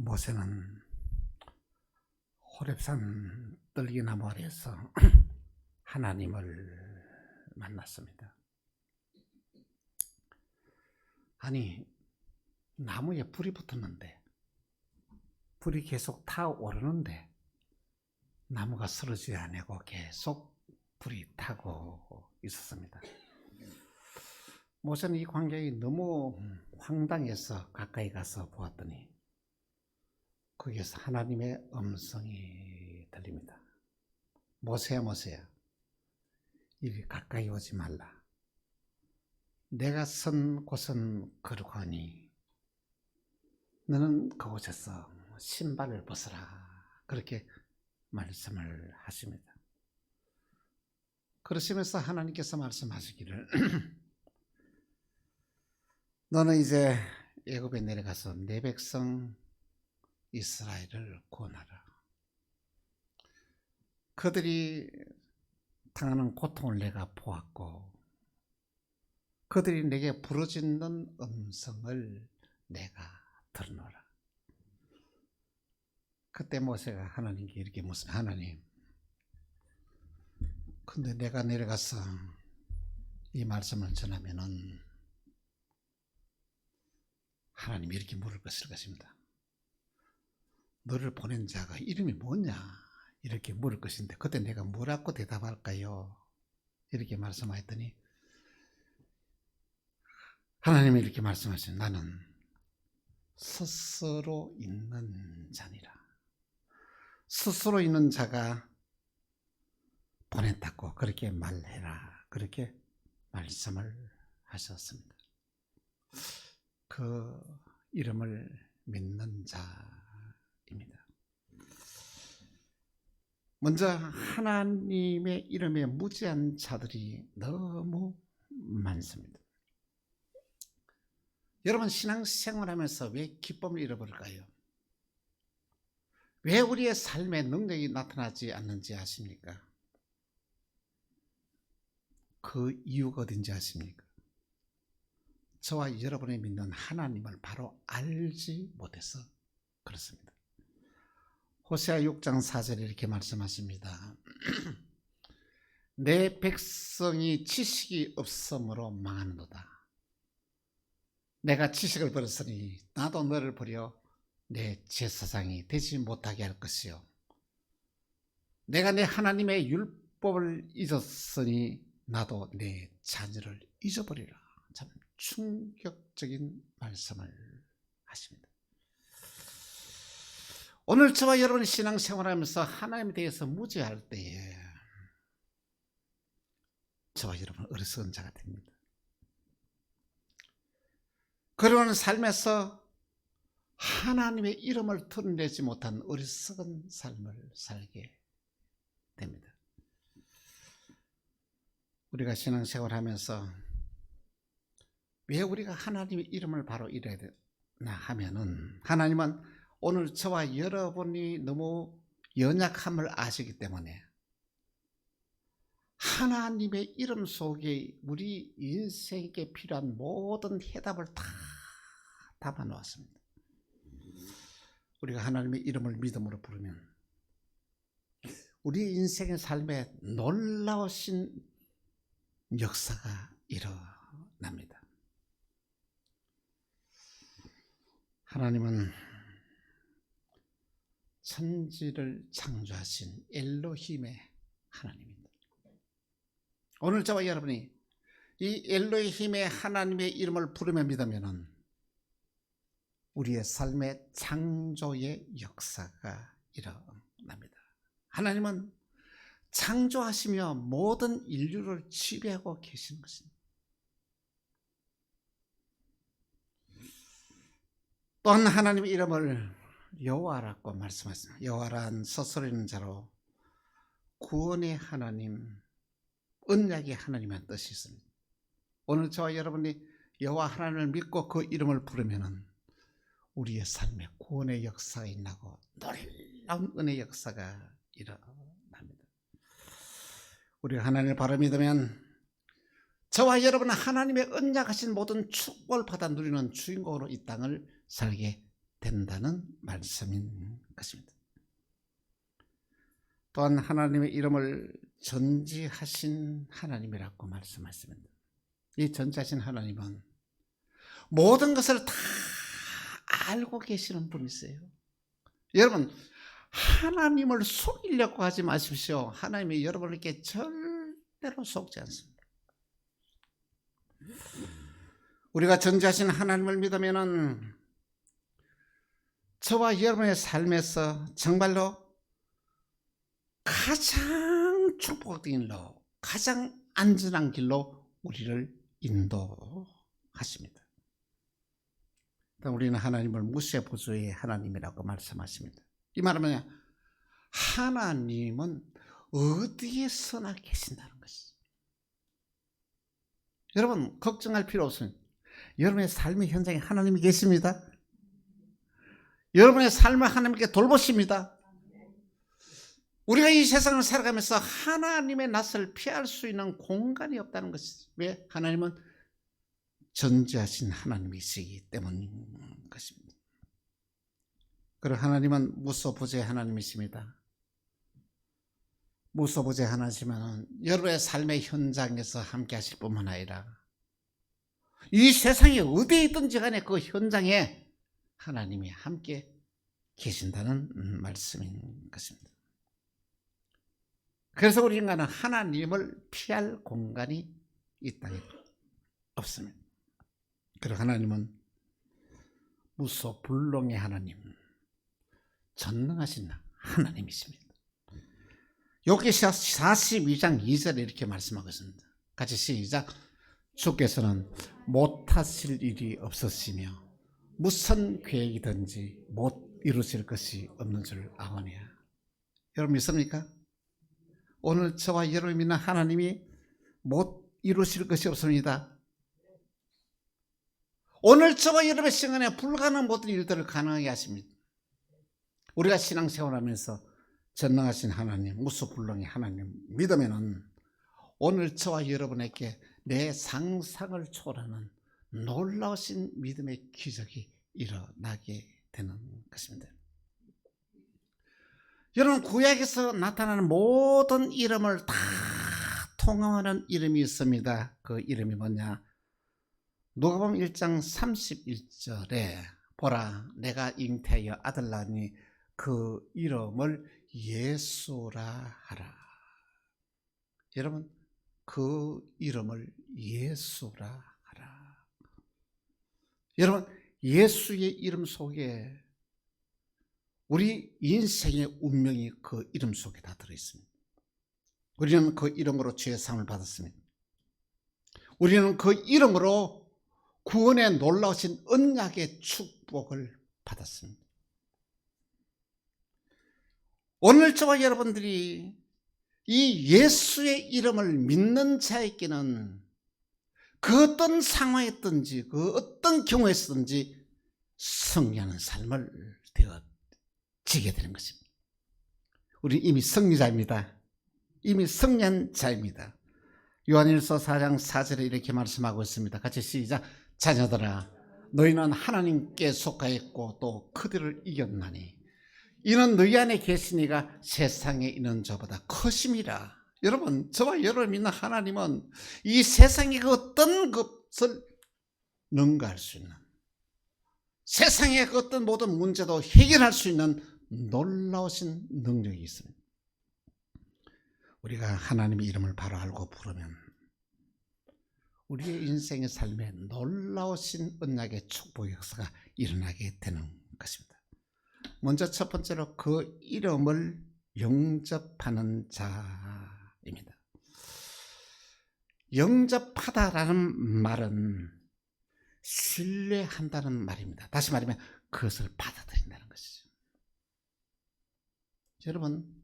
모세는 호렙산 떨기나무 아래에서 하나님을 만났습니다. 아니, 나무에 불이 붙었는데, 불이 계속 타오르는데 나무가 쓰러지지 않고 계속 불이 타고 있었습니다. 모세는 이 광경이 너무 황당해서 가까이 가서 보았더니 거기에서 하나님의 음성이 들립니다. 모세야, 모세야, 이리 가까이 오지 말라. 내가 선 곳은 거룩하니 너는 그곳에서 신발을 벗어라. 그렇게 말씀을 하십니다. 그러시면서 하나님께서 말씀하시기를 너는 이제 애굽에 내려가서 내 백성 이스라엘을 구원하라. 그들이 당하는 고통을 내가 보았고 그들이 내게 부르짖는 음성을 내가 들으노라. 그때 모세가 하나님께 이렇게 묻습니다. 하나님, 근데 내가 내려가서 이 말씀을 전하면은 하나님이 이렇게 물을 것입니다. 너를 보낸 자가 이름이 뭐냐? 이렇게 물을 것인데 그때 내가 뭐라고 대답할까요? 이렇게 말씀하였더니 하나님이 이렇게 말씀하시는 나는 스스로 있는 자니라. 스스로 있는 자가 보냈다고 그렇게 말해라. 그렇게 말씀을 하셨습니다. 그 이름을 믿는 자입니다. 먼저 하나님의 이름에 무지한 자들이 너무 많습니다. 여러분, 신앙생활하면서 왜 기쁨을 잃어버릴까요? 왜 우리의 삶에 능력이 나타나지 않는지 아십니까? 그 이유가 어딘지 아십니까? 저와 여러분이 믿는 하나님을 바로 알지 못해서 그렇습니다. 호세아 6장 4절에 이렇게 말씀하십니다. 내 백성이 지식이 없으므로 망하는도다. 내가 지식을 버렸으니 나도 너를 버려 내 제사장이 되지 못하게 할 것이요. 내가 내 하나님의 율법을 잊었으니 나도 내 자녀를 잊어버리라. 참 충격적인 말씀을 하십니다. 오늘 저와 여러분이 신앙생활하면서 하나님에 대해서 무지할 때에 저와 여러분은 어리석은 자가 됩니다. 그러는 삶에서 하나님의 이름을 드러내지 못한 어리석은 삶을 살게 됩니다. 우리가 신앙생활하면서 왜 우리가 하나님의 이름을 바로 이래야 되나 하면은 하나님은 오늘 저와 여러분이 너무 연약함을 아시기 때문에 하나님의 이름 속에 우리 인생에 필요한 모든 해답을 다 담아 놓았습니다. 우리가 하나님의 이름을 믿음으로 부르면 우리 인생의 삶에 놀라우신 역사가 일어납니다. 하나님은 천지를 창조하신 엘로힘의 하나님입니다. 오늘 저와 여러분이 이 엘로힘의 하나님의 이름을 부르며 믿으면 우리의 삶의 창조의 역사가 일어납니다. 하나님은 창조하시며 모든 인류를 지배하고 계신 것입니다. 또한 하나님의 이름을 여호와라고 말씀하셨습니다. 여호와란 스스로 있는 자로 구원의 하나님, 언약의 하나님의 뜻이 있습니다. 오늘 저와 여러분이 여호와 하나님을 믿고 그 이름을 부르면 우리의 삶에 구원의 역사가 일어나고 놀라운 은혜의 역사가 일어납니다. 우리가 하나님을 바로 믿으면 저와 여러분은 하나님의 언약하신 모든 축복을 받아 누리는 주인공으로 이 땅을 살게 된다는 말씀인 것입니다. 또한 하나님의 이름을 전지하신 하나님이라고 말씀하십니다. 이 전지하신 하나님은 모든 것을 다 알고 계시는 분이세요. 여러분, 하나님을 속이려고 하지 마십시오. 하나님이 여러분에게 절대로 속지 않습니다. 우리가 전지하신 하나님을 믿으면은 저와 여러분의 삶에서 정말로 가장 축복적인 길로, 가장 안전한 길로 우리를 인도하십니다. 우리는 하나님을 무쇠보조의 하나님이라고 말씀하십니다. 이 말은 뭐냐? 하나님은 어디에서나 계신다는 것이죠. 여러분, 걱정할 필요 없습니다. 여러분의 삶의 현장에 하나님이 계십니다. 여러분의 삶을 하나님께 돌보십니다. 우리가 이 세상을 살아가면서 하나님의 낯을 피할 수 있는 공간이 없다는 것이죠. 왜? 하나님은 전지하신 하나님이시기 때문인 것입니다. 그리고 하나님은 무소부재 하나님이십니다. 무소부재 하나님이시면 여러분의 삶의 현장에서 함께 하실 뿐만 아니라 이 세상에 어디에 있든지 간에 그 현장에 하나님이 함께 계신다는 말씀인 것입니다. 그래서 우리 인간은 하나님을 피할 공간이 이 땅에 없습니다. 그리고 하나님은 무소불능의 하나님, 전능하신 하나님이십니다. 욥기서 42장 2절에 이렇게 말씀하고 있습니다. 같이 시작. 주께서는 못하실 일이 없으시며 무슨 계획이든지 못 이루실 것이 없는 줄 아오니와. 여러분 믿습니까? 오늘 저와 여러분이 믿는 하나님이 못 이루실 것이 없습니다. 오늘 저와 여러분의 시간에 불가능한 모든 일들을 가능하게 하십니다. 우리가 신앙생활하면서 전능하신 하나님, 무소불능의 하나님 믿으면은 오늘 저와 여러분에게 내 상상을 초월하는 놀라우신 믿음의 기적이 일어나게 되는 것입니다. 여러분, 구약에서 나타나는 모든 이름을 다 통합하는 이름이 있습니다. 그 이름이 뭐냐? 누가복음 1장 31절에 보라, 내가 잉태하여 아들 낳으니 그 이름을 예수라 하라. 여러분, 그 이름을 예수라 하라. 여러분, 예수의 이름 속에 우리 인생의 운명이 그 이름 속에 다 들어있습니다. 우리는 그 이름으로 죄의 사함을 받았습니다. 우리는 그 이름으로 구원의 놀라우신 언약의 축복을 받았습니다. 오늘 저와 여러분들이 이 예수의 이름을 믿는 자에게는 그 어떤 상황이든지 그 어떤 경우에서든지 승리하는 삶을 되어지게 되는 것입니다. 우리 이미 승리자입니다. 이미 승리한 자입니다. 요한일서 4장 4절에 이렇게 말씀하고 있습니다. 같이 시작. 자녀들아, 너희는 하나님께 속하였고 또 그들을 이겼나니 이는 너희 안에 계시니가 세상에 있는 저보다 크심이라. 여러분, 저와 여러분 믿는 하나님은 이 세상의 그 어떤 것을 능가할 수 있는, 세상의 그 어떤 모든 문제도 해결할 수 있는 놀라우신 능력이 있습니다. 우리가 하나님의 이름을 바로 알고 부르면 우리의 인생의 삶에 놀라우신 언약의 축복의 역사가 일어나게 되는 것입니다. 먼저 첫 번째로 그 이름을 영접하는 자입니다. 영접하다라는 말은 신뢰한다는 말입니다. 다시 말하면 그것을 받아들인다는 것이죠. 여러분,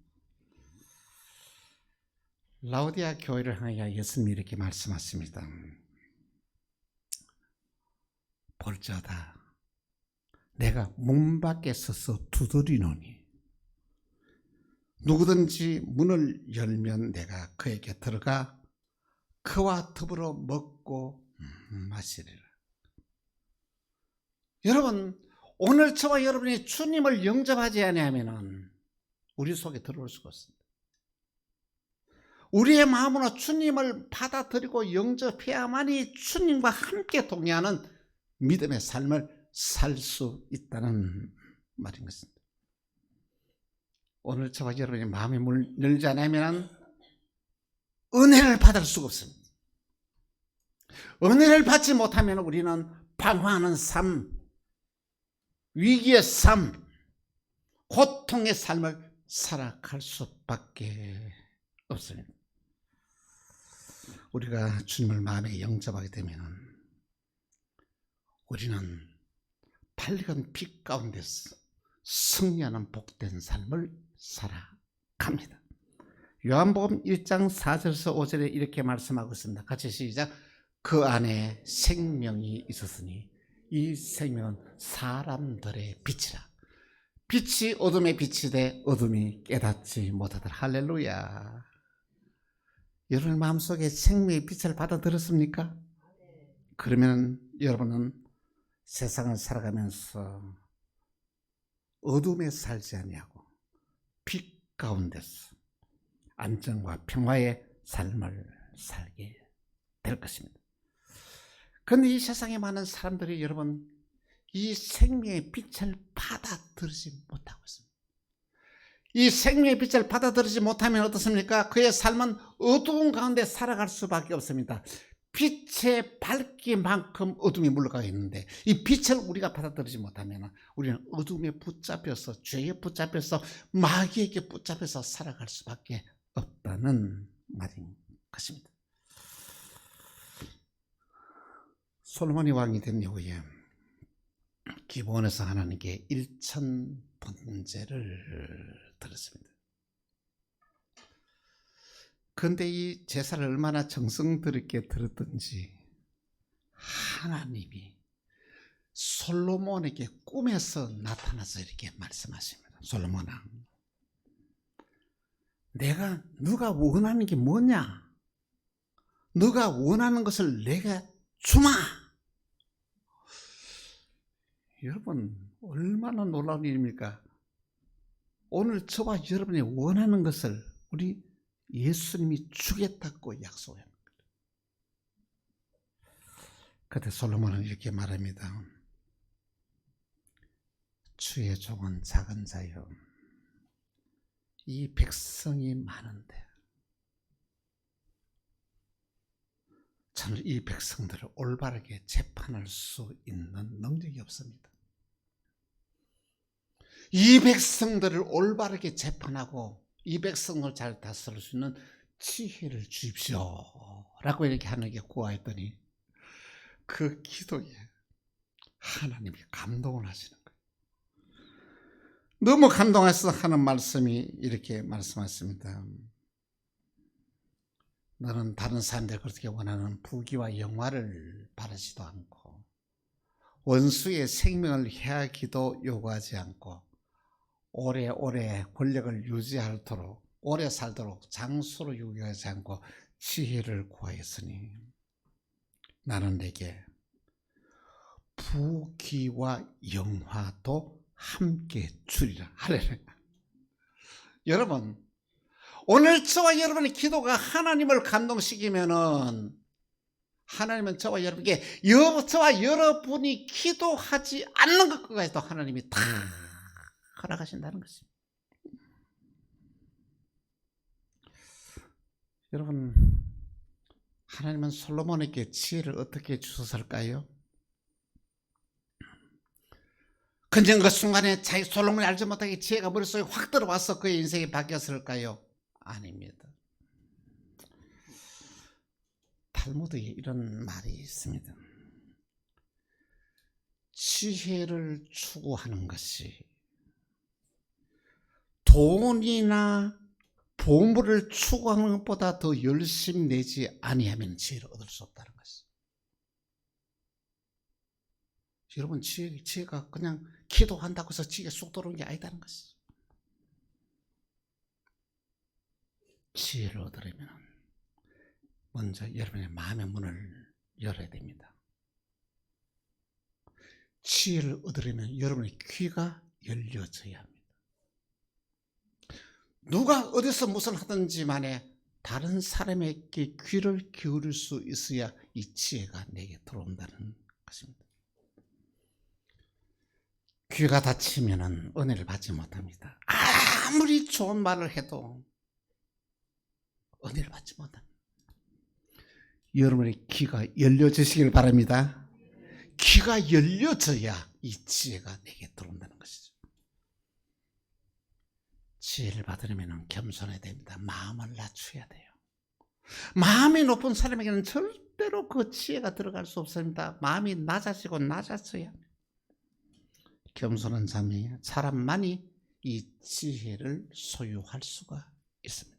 라오디아 교회를 향하여 예수님이 이렇게 말씀하십니다. 볼지어다 내가 문 밖에 서서 두드리노니 누구든지 문을 열면 내가 그에게 들어가 그와 더불어 먹고 마시리라. 여러분, 오늘 저와 여러분이 주님을 영접하지 아니하면은 우리 속에 들어올 수가 없습니다. 우리의 마음으로 주님을 받아들이고 영접해야만이 주님과 함께 동행하는 믿음의 삶을 살 수 있다는 말인 것입니다. 오늘 저와 여러분이 마음의 문을 열지 않으면 은혜를 받을 수가 없습니다. 은혜를 받지 못하면 우리는 방황하는 삶, 위기의 삶, 고통의 삶을 살아갈 수밖에 없습니다. 우리가 주님을 마음에 영접하게 되면 우리는 밝은 빛 가운데서 승리하는 복된 삶을 살아갑니다. 요한복음 1장 4절에서 5절에 이렇게 말씀하고 있습니다. 같이 시작. 그 안에 생명이 있었으니 이 생명은 사람들의 빛이라. 빛이 어둠의 빛이 돼 어둠이 깨닫지 못하더라. 할렐루야. 여러분 마음속에 생명의 빛을 받아들였습니까? 그러면 여러분은 세상을 살아가면서 어둠에 살지 아니하고 빛 가운데서 안정과 평화의 삶을 살게 될 것입니다. 그런데 이 세상에 많은 사람들이 여러분 이 생명의 빛을 받아들이지 못하고 있습니다. 이 생명의 빛을 받아들이지 못하면 어떻습니까? 그의 삶은 어두운 가운데 살아갈 수밖에 없습니다. 빛의 밝기만큼 어둠이 물러가 있는데 이 빛을 우리가 받아들이지 못하면 우리는 어둠에 붙잡혀서 죄에 붙잡혀서 마귀에게 붙잡혀서 살아갈 수밖에 없다는 말인 것입니다. 솔로몬이 왕이 된 이후에 기브온에서 하나님께 일천 번제를 드렸습니다. 그런데 이 제사를 얼마나 정성스럽게 드렸던지 하나님이 솔로몬에게 꿈에서 나타나서 이렇게 말씀하십니다. 솔로몬아, 내가 네가 원하는 게 뭐냐? 네가 원하는 것을 내가 주마. 여러분 얼마나 놀라운 일입니까? 오늘 저와 여러분이 원하는 것을 우리 예수님이 주겠다고 약속한 거예요. 그때 솔로몬은 이렇게 말합니다. 주의 종은 작은 자요, 이 백성이 많은데 저는 이 백성들을 올바르게 재판할 수 있는 능력이 없습니다. 이 백성들을 올바르게 재판하고 이 백성을 잘 다스릴 수 있는 지혜를 주십시오 라고 이렇게 하나님께 구하였더니 그 기도에 하나님이 감동을 하시는 거예요. 너무 감동해서 하는 말씀이 이렇게 말씀하십니다. 너는 다른 사람들이 그렇게 원하는 부귀와 영화를 바라지도 않고 원수의 생명을 해하기도 요구하지 않고 오래오래 권력을 유지하도록 오래 살도록 장수로 유기하지 않고 지혜를 구하였으니 나는 내게 부귀와 영화도 함께 주리라. 할렐루야. 여러분 오늘 저와 여러분의 기도가 하나님을 감동시키면은 하나님은 저와 여러분에게 저와 여러분이 기도하지 않는 것까지도 하나님이 다 허락하신다는 것입니다. 여러분 하나님은 솔로몬에게 지혜를 어떻게 주셨을까요? 그냥 그 순간에 자기 솔로몬이 알지 못하게 지혜가 머릿속에 확 들어와서 그의 인생이 바뀌었을까요? 아닙니다. 탈무드에 이런 말이 있습니다. 지혜를 추구하는 것이 돈이나 보물을 추구하는 것보다 더 열심히 내지 아니하면 지혜를 얻을 수 없다는 것이죠. 여러분 지혜가 그냥 기도한다고 해서 지혜가 쑥 들어오는 게 아니다는 것이죠. 지혜를 얻으려면 먼저 여러분의 마음의 문을 열어야 됩니다. 지혜를 얻으려면 여러분의 귀가 열려져야 합니다. 누가 어디서 무슨 하든지 만에 다른 사람에게 귀를 기울일 수 있어야 이 지혜가 내게 들어온다는 것입니다. 귀가 닫히면 은혜를 받지 못합니다. 아무리 좋은 말을 해도 은혜를 받지 못합니다. 여러분의 귀가 열려지시길 바랍니다. 귀가 열려져야 이 지혜가 내게 들어온다는 것이죠. 지혜를 받으려면 겸손해야 됩니다. 마음을 낮춰야 돼요. 마음이 높은 사람에게는 절대로 그 지혜가 들어갈 수 없습니다. 마음이 낮아지고 낮아져야 합니다. 겸손한 사람만이 이 지혜를 소유할 수가 있습니다.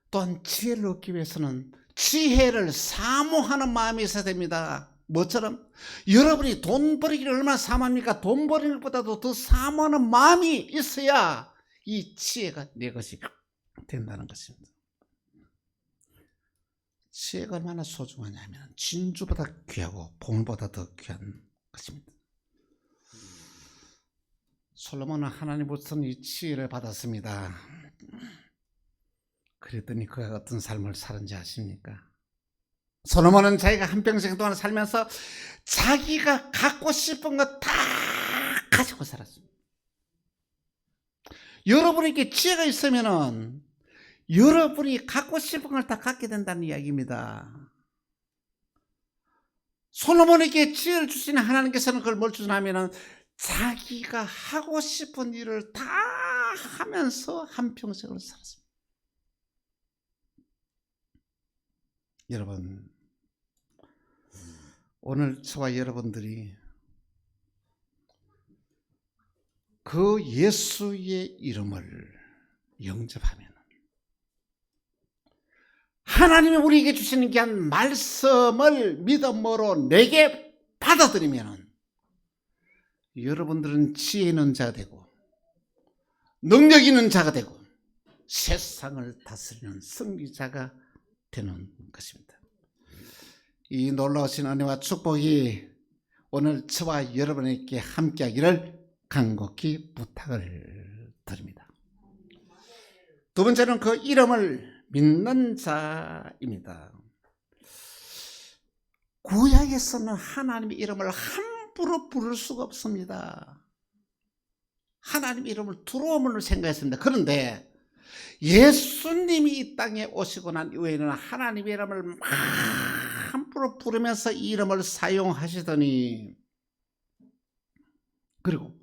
또한 지혜를 얻기 위해서는 지혜를 사모하는 마음이 있어야 됩니다. 뭐처럼? 여러분이 돈 벌기를 얼마나 사모합니까? 돈 버리는 것보다도 더 사모하는 마음이 있어야 이 지혜가 내 것이 된다는 것입니다. 지혜가 얼마나 소중하냐면 진주보다 귀하고 보물보다 더 귀한 것입니다. 솔로몬은 하나님으로부터 이 지혜를 받았습니다. 그랬더니 그가 어떤 삶을 살았는지 아십니까? 솔로몬은 자기가 한평생 동안 살면서 자기가 갖고 싶은 거 다 가지고 살았습니다. 여러분에게 지혜가 있으면은 여러분이 갖고 싶은 걸 다 갖게 된다는 이야기입니다. 솔로몬에게 지혜를 주시는 하나님께서는 그걸 뭘 주시냐면은 자기가 하고 싶은 일을 다 하면서 한평생을 살았습니다. 여러분, 오늘 저와 여러분들이 그 예수의 이름을 영접하면 하나님이 우리에게 주시는 귀한 말씀을 믿음으로 내게 받아들이면 여러분들은 지혜 있는 자가 되고 능력 있는 자가 되고 세상을 다스리는 승리자가 되는 것입니다. 이 놀라우신 은혜와 축복이 오늘 저와 여러분에게 함께하기를 간곡히 부탁을 드립니다. 두 번째는 그 이름을 믿는 자입니다. 구약에서는 하나님의 이름을 함부로 부를 수가 없습니다. 하나님의 이름을 두려움으로 생각했습니다. 그런데 예수님이 이 땅에 오시고 난 이후에는 하나님의 이름을 함부로 부르면서 이 이름을 사용하시더니, 그리고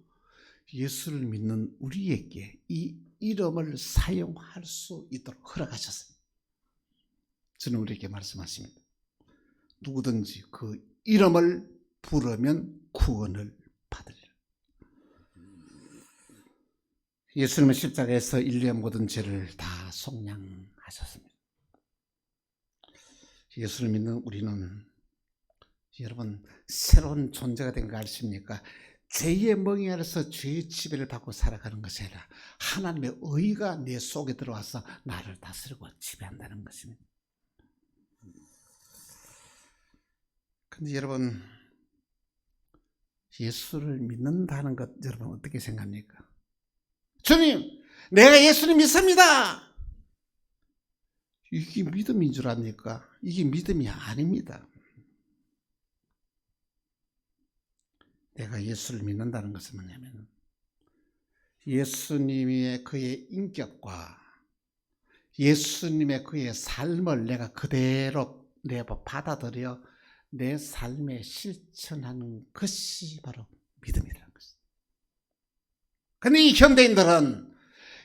예수를 믿는 우리에게 이 이름을 사용할 수 있도록 허락하셨습니다. 저는 우리에게 말씀하십니다. 누구든지 그 이름을 부르면 구원을 받으리라. 예수님은 십자가에서 인류의 모든 죄를 다 속량하셨습니다. 예수를 믿는 우리는 여러분 새로운 존재가 된 거 아십니까? 죄의 멍에 아래서 죄의 지배를 받고 살아가는 것이 아니라 하나님의 의가 내 속에 들어와서 나를 다스리고 지배한다는 것입니다. 근데 여러분, 예수를 믿는다는 것 여러분 어떻게 생각합니까? 주님, 내가 예수를 믿습니다. 이게 믿음인 줄 압니까? 이게 믿음이 아닙니다. 내가 예수를 믿는다는 것은 뭐냐면 예수님의 그의 인격과 예수님의 그의 삶을 내가 그대로 내가 받아들여 내 삶에 실천하는 것이 바로 믿음이라는 것입니다. 그런데 이 현대인들은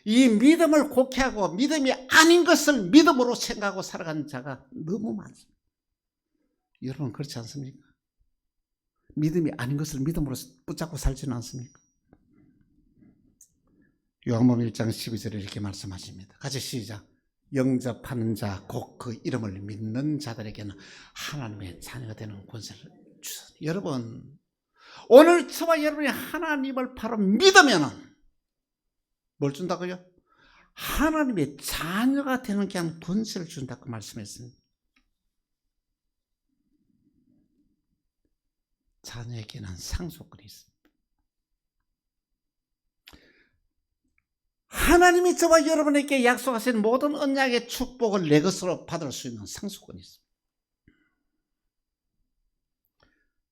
이 믿음을 곡해하고 믿음이 아닌 것을 믿음으로 생각하고 살아가는 자가 너무 많습니다. 여러분 그렇지 않습니까? 믿음이 아닌 것을 믿음으로 붙잡고 살지는 않습니까? 요한복음 1장 12절에 이렇게 말씀하십니다. 같이 시작. 영접하는 자 곧 그 이름을 믿는 자들에게는 하나님의 자녀가 되는 권세를 주셨습니다. 여러분 오늘 저와 여러분이 하나님을 바로 믿으면 뭘 준다고요? 하나님의 자녀가 되는 그냥 권세를 준다고 말씀했습니다. 자녀에게는 상속권이 있습니다. 하나님이 저와 여러분에게 약속하신 모든 언약의 축복을 내 것으로 받을 수 있는 상속권이 있습니다.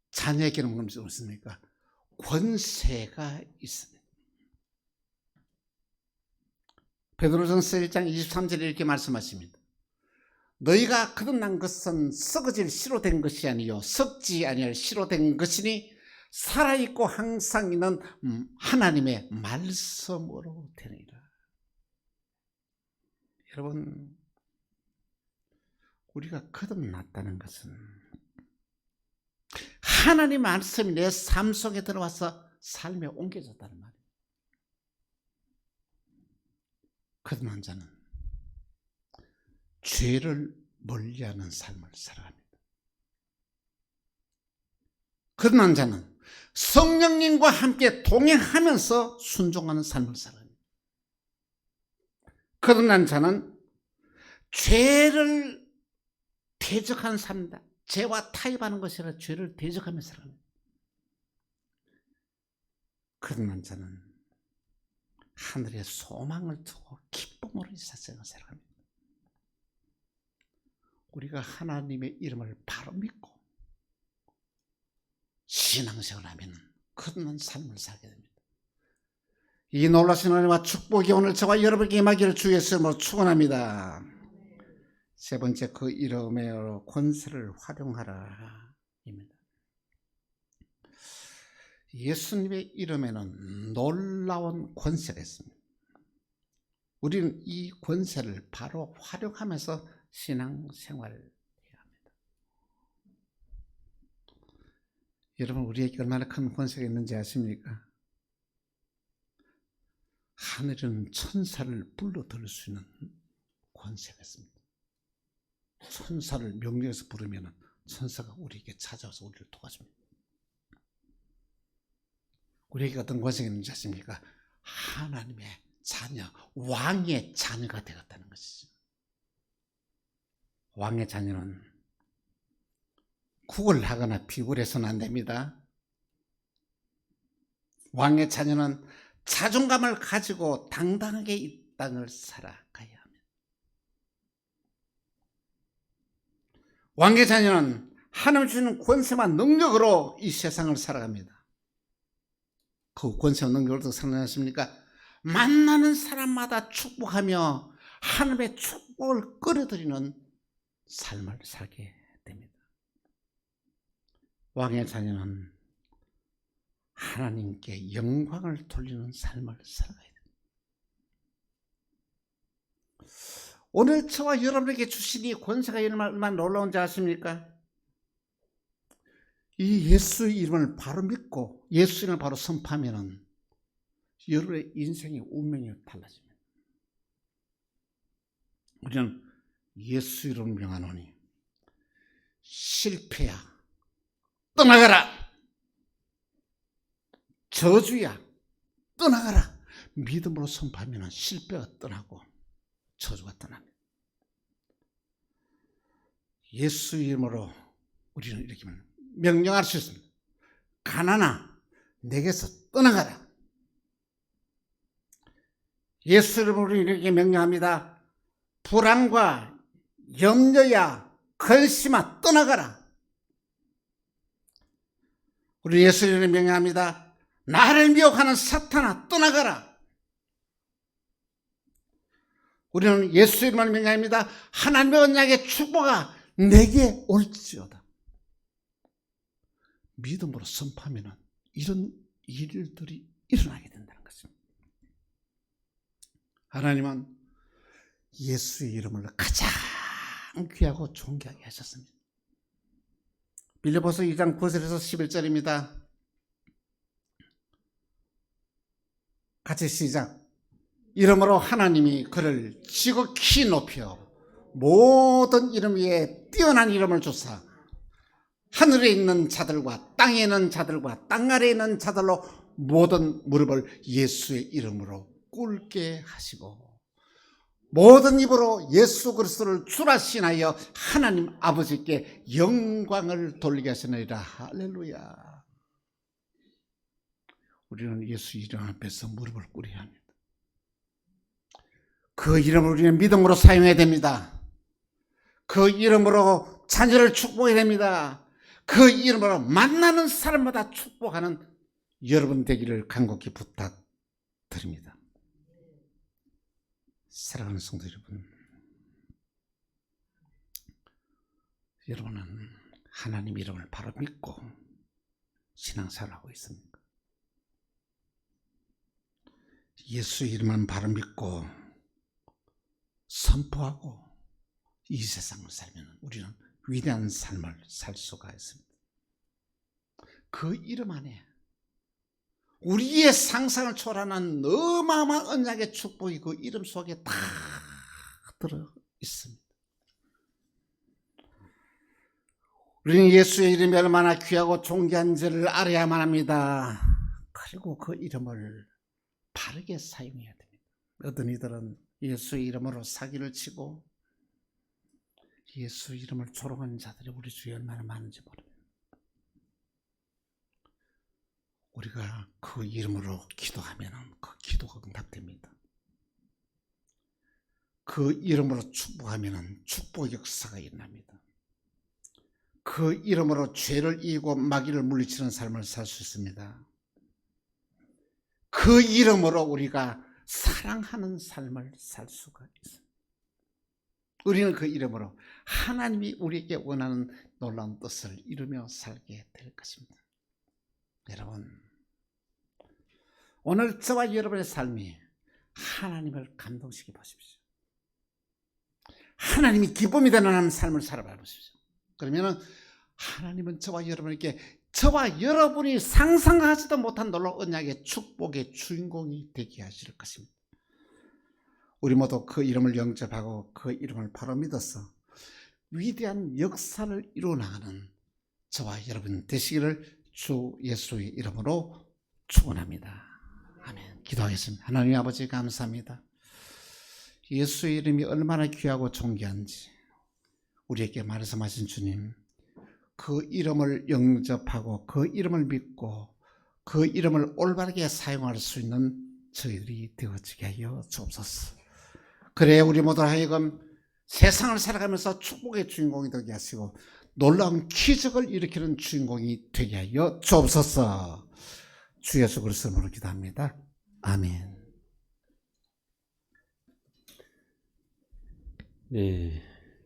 자녀에게는 무엇입니까? 권세가 있습니다. 베드로전서 1장 23절에 이렇게 말씀하십니다. 너희가 거듭난 것은 썩어질 씨로 된 것이 아니요 썩지 아니할 씨로 된 것이니 살아있고 항상 있는 하나님의 말씀으로 되느니라. 여러분, 우리가 거듭났다는 것은 하나님 말씀이 내 삶 속에 들어와서 삶에 옮겨졌다는 말이에요. 거듭난 자는 죄를 멀리하는 삶을 살아갑니다. 거듭난 자는 성령님과 함께 동행하면서 순종하는 삶을 살아갑니다. 거듭난 자는 죄를 대적하는 삶이다. 죄와 타협하는 것이 아니라 죄를 대적하며 살아갑니다. 거듭난 자는 하늘에 소망을 두고 기쁨으로 이 세상을 살아갑니다. 우리가 하나님의 이름을 바로 믿고 신앙생활을 하면 거듭난 삶을 살게 됩니다. 이 놀라신 은혜와 축복이 오늘 저와 여러분에게 임하기를 주 예수의 이름으로 축원합니다. 세 번째, 그 이름의 권세를 활용하라 입니다. 예수님의 이름에는 놀라운 권세가 있습니다. 우리는 이 권세를 바로 활용하면서 신앙생활을 해야 합니다. 여러분, 우리에게 얼마나 큰 권세가 있는지 아십니까? 하늘은 천사를 불러들일 수 있는 권세가 있습니다. 천사를 명령해서 부르면 천사가 우리에게 찾아와서 우리를 도와줍니다. 우리에게 어떤 권세가 있는지 아십니까? 하나님의 자녀, 왕의 자녀가 되었다는 것이죠. 왕의 자녀는 구걸하거나 비굴해서는 안 됩니다. 왕의 자녀는 자존감을 가지고 당당하게 이 땅을 살아가야 합니다. 왕의 자녀는 하나님 주시는 권세와 능력으로 이 세상을 살아갑니다. 그 권세와 능력을 어떻게 살아나십니까? 만나는 사람마다 축복하며 하나님의 축복을 끌어들이는 삶을 살게 됩니다. 왕의 자녀는 하나님께 영광을 돌리는 삶을 살아가야 됩니다. 오늘 저와 여러분에게 주신 이 권세가 얼마나 놀라운지 아십니까? 이 예수의 이름을 바로 믿고 예수 이름을 바로 선포하면 여러분의 인생의 운명이 달라집니다. 우리는 예수 이름을 명하노니 실패야 떠나가라, 저주야 떠나가라. 믿음으로 선포하면 실패가 떠나고 저주가 떠납니다. 예수 이름으로 우리는 이렇게 명령할 수 있습니다. 가난아, 내게서 떠나가라. 예수 이름으로 이렇게 명령합니다. 불안과 염려야 근심아 떠나가라. 우리 예수 이름으로 명령합니다. 나를 미혹하는 사탄아 떠나가라. 우리는 예수 이름으로 명령합니다. 하나님의 언약의 축복아 내게 올지어다. 믿음으로 선포하면 이런 일들이 일어나게 된다는 것입니다. 하나님은 예수의 이름을 가장 귀하고 존귀하게 하셨습니다. 빌립보서 2장 9절에서 11절입니다. 같이 시작. 이러므로 하나님이 그를 지극히 높여 모든 이름 위에 뛰어난 이름을 주사 하늘에 있는 자들과 땅에 있는 자들과 땅 아래에 있는 자들로 모든 무릎을 예수의 이름으로 꿇게 하시고 모든 입으로 예수 그리스도를 주라 신하여 하나님 아버지께 영광을 돌리게 하시느니라. 할렐루야. 우리는 예수 이름 앞에서 무릎을 꿇어야 합니다. 그 이름을 우리는 믿음으로 사용해야 됩니다. 그 이름으로 자녀를 축복해야 됩니다. 그 이름으로 만나는 사람마다 축복하는 여러분 되기를 간곡히 부탁드립니다. 사랑하는 성도 여러분, 여러분은 하나님 이름을 바로 믿고 신앙생활을 하고 있습니까? 예수 이름을 바로 믿고 선포하고 이 세상을 살면 우리는 위대한 삶을 살 수가 있습니다. 그 이름 안에 우리의 상상을 초월하는 어마어마한 언약의 축복이 그 이름 속에 다 들어 있습니다. 우리는 예수의 이름이 얼마나 귀하고 존귀한지를 알아야만 합니다. 그리고 그 이름을 바르게 사용해야 됩니다. 어떤 이들은 예수의 이름으로 사기를 치고 예수 이름을 조롱하는 자들이 우리 주위에 얼마나 많은지 모릅니다. 우리가 그 이름으로 기도하면 그 기도가 응답됩니다. 그 이름으로 축복하면 축복 역사가 일어납니다. 그 이름으로 죄를 이기고 마귀를 물리치는 삶을 살 수 있습니다. 그 이름으로 우리가 사랑하는 삶을 살 수가 있습니다. 우리는 그 이름으로 하나님이 우리에게 원하는 놀라운 뜻을 이루며 살게 될 것입니다. 여러분, 오늘 저와 여러분의 삶이 하나님을 감동시켜 보십시오. 하나님이 기쁨이 되는 삶을 살아봐 보십시오. 그러면 하나님은 저와 여러분에게 저와 여러분이 상상하지도 못한 놀라운 언약의 축복의 주인공이 되게 하실 것입니다. 우리 모두 그 이름을 영접하고 그 이름을 바로 믿어서 위대한 역사를 이루어나가는 저와 여러분 되시기를 주 예수의 이름으로 축원합니다. 아멘. 기도하겠습니다. 하나님 아버지 감사합니다. 예수의 이름이 얼마나 귀하고 존귀한지 우리에게 말씀하신 주님, 그 이름을 영접하고 그 이름을 믿고 그 이름을 올바르게 사용할 수 있는 저희들이 되어지게 하여 주옵소서. 그래 우리 모두 하여금 세상을 살아가면서 축복의 주인공이 되게 하시고 놀라운 기적을 일으키는 주인공이 되게 하여 주옵소서. 주 예수 그리스도의 이름으로 기도합니다. 아멘. 네,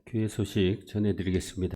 교회 소식 전해드리겠습니다.